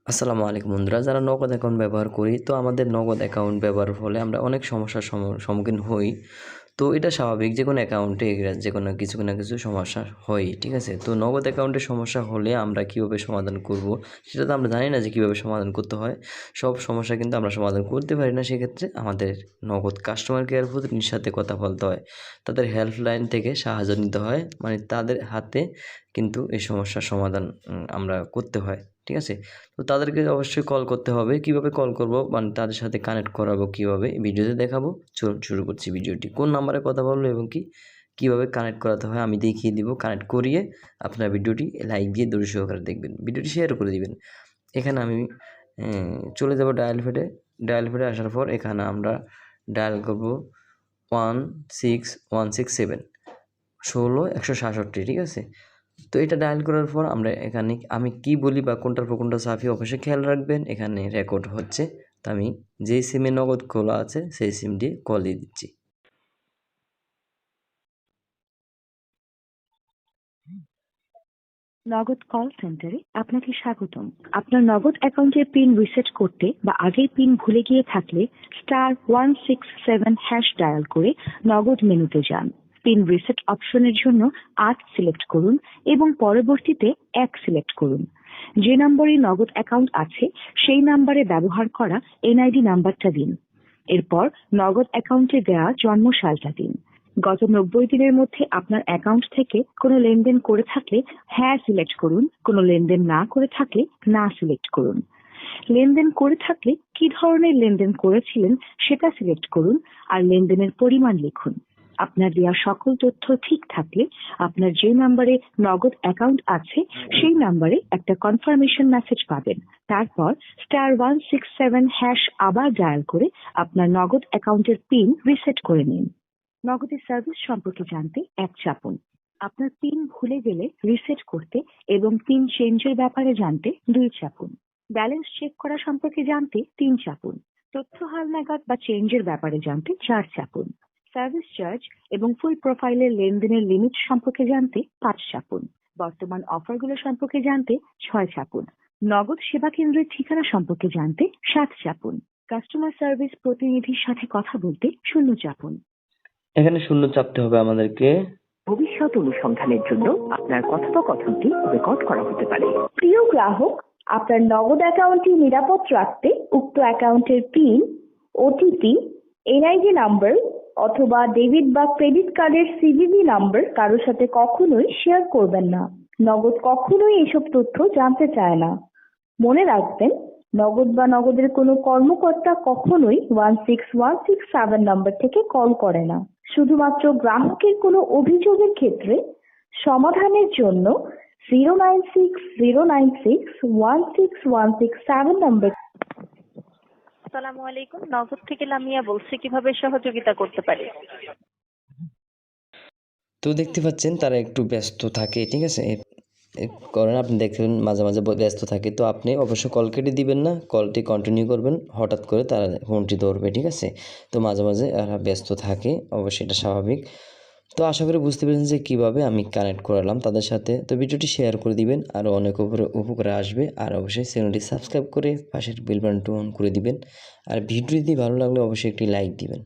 আসসালামু আলাইকুম বন্ধুরা, যারা নগদ অ্যাকাউন্ট ব্যবহার করি, তো আমাদের নগদ অ্যাকাউন্ট ব্যবহারের ফলে আমরা অনেক সমস্যার সম্মুখীন হই। তো এটা স্বাভাবিক, যে কোনো অ্যাকাউন্টে যে কোনো কিছু না কিছু সমস্যা হয়, ঠিক আছে। তো নগদ অ্যাকাউন্টে সমস্যা হলে আমরা কীভাবে সমাধান করব, সেটা তো আমরা জানি না যে কীভাবে সমাধান করতে হয়। সব সমস্যা কিন্তু আমরা সমাধান করতে পারি না, সেক্ষেত্রে আমাদের নগদ কাস্টমার কেয়ার প্রতিনিধির সাথে কথা বলতে হয়, তাদের হেল্পলাইন থেকে সাহায্য নিতে হয়, মানে তাদের হাতে কিন্তু এই সমস্যার সমাধান আমরা করতে হয়, ঠিক আছে। তো তাদেরকে অবশ্যই কল করতে হবে। কিভাবে কল করব, মানে তাদের সাথে কানেক্ট করাবো কীভাবে, ভিডিওতে দেখাবো। চলুন শুরু করছি ভিডিওটি। কোন নাম্বারে কথা বলবো এবং কীভাবে কানেক্ট করাতে হয় আমি দেখিয়ে দিব। কানেক্ট করিয়ে আপনার ভিডিওটি লাইক দিয়ে ধৈর্য সহকারে দেখবেন, ভিডিওটি শেয়ার করে দিবেন। এখানে আমি চলে যাব ডায়াল প্যাডে। ডায়াল প্যাডে আসার পর এখানে আমরা ডায়াল করব 16167 16167, ঠিক আছে। তো এটা ডায়াল করার পর আমরা এখানে আমি কি বলি বা কোনটার পর কোনটা সাফি অবশ্যই খেয়াল রাখবেন। এখানে রেকর্ড হচ্ছে, তো আমি যেই সিমে নগদ খোলা আছে সেই সিম দিয়ে কল দিয়ে দিচ্ছি। নগদ কল সেন্টারে আপনাকে স্বাগতম। আপনার নগদ অ্যাকাউন্টের পিন রিসেট করতে বা আগের পিন ভুলে গিয়ে থাকলে *167# ডায়াল করে নগদ মেনুতে যান। পিন রিসেট অপশনের জন্য 8 সিলেক্ট করুন এবং পরবর্তীতে 1 সিলেক্ট করুন। যে নম্বরে নগদ অ্যাকাউন্ট আছে সেই নম্বরে ব্যবহার করা এনআইডি নাম্বারটা দিন। এরপর নগদ অ্যাকাউন্টে দেওয়া জন্মসালটা দিন। গত 90 দিনের মধ্যে আপনার অ্যাকাউন্ট থেকে কোনো লেনদেন করে থাকলে হ্যাঁ সিলেক্ট করুন, কোনো লেনদেন না করে থাকলে না সিলেক্ট করুন। লেনদেন করে থাকলে কি ধরনের লেনদেন করেছিলেন সেটা সিলেক্ট করুন আর লেনদেনের পরিমাণ লিখুন। আপনার দেওয়া সকল তথ্য ঠিক থাকলে আপনার যে নম্বরে নগদ অ্যাকাউন্ট আছে সেই নম্বরে একটা কনফার্মেশন মেসেজ পাবেন। তারপর *167# আবার ডায়াল করে আপনার নগদ অ্যাকাউন্টের পিন রিসেট করে নিন। নগদের সার্ভিস সম্পর্কে জানতে 1 চাপুন। আপনার পিন ভুলে গেলে রিসেট করতে এবং পিন চেঞ্জের ব্যাপারে জানতে 2 চাপুন। ব্যালেন্স চেক করা সম্পর্কে জানতে 3 চাপুন। তথ্য হালনাগাদ বা চেঞ্জের ব্যাপারে জানতে 4 চাপুন। সার্ভিস চার্জ এবং ফুল প্রোফাইলের লেনদেনের লিমিট সম্পর্কে জানতে 5 চাপুন। বর্তমান অফারগুলো সম্পর্কে জানতে 6 চাপুন। নগদ সেবা কেন্দ্রের ঠিকানা সম্পর্কে জানতে 7 চাপুন। কাস্টমার সার্ভিস প্রতিনিধির সাথে কথা বলতে 0 চাপুন। এখানে শূন্য চাপতে হবে আমাদেরকে। ভবিষ্যৎ অনুসন্ধানের জন্য আপনার কথোপকথনটি রেকর্ড করা হতে পারে। প্রিয় গ্রাহক, আপনার নগদ অ্যাকাউন্টটি নিরাপদ রাখতে উক্ত অ্যাকাউন্টের পিন, ওটিপি, এনআইডি নাম্বার অথবা ডেবিট বা ক্রেডিট কার্ডের সিভিভি নাম্বার কারোর সাথে কখনোই শেয়ার করবেন না। নগদ কখনোই এসব তথ্য জানতে চায় না। মনে রাখবেন, নগদ বা নগদের কোনো কর্মকর্তা কখনোই 16167 নাম্বার থেকে কল করে না। শুধুমাত্র গ্রাহকের কোনো অভিযোগের ক্ষেত্রে সমাধানের জন্য 09609616167 নাম্বার। আসসালামু আলাইকুম, নগদ থেকে লামিয়া বলছি, কিভাবে সহযোগিতা করতে পারি? তো দেখতে পাচ্ছেন তারা একটু ব্যস্ত থাকে, ঠিক আছে। কারণ আপনি দেখবেন মাঝে মাঝে ব্যস্ত থাকে, তো আপনি অবশ্যই কল কেটে দিবেন না, কলটি কন্টিনিউ করবেন। হঠাৎ করে তারা ফোনটি ধরবে, ঠিক আছে। তো মাঝে মাঝে এরা ব্যস্ত থাকে, অবশ্যই এটা স্বাভাবিক। তো আশা করি বুঝতে পেরেছেন যে কীভাবে আমি কানেক্ট করালাম তাদের সাথে। তো ভিডিওটি শেয়ার করে দিবেন, আরও অনেক উপকারে আসবে। আর অবশ্যই চ্যানেলটি সাবস্ক্রাইব করে পাশের বেল বাটনটি অন করে দিবেন। আর ভিডিওটি ভালো লাগলে অবশ্যই একটি লাইক দিবেন।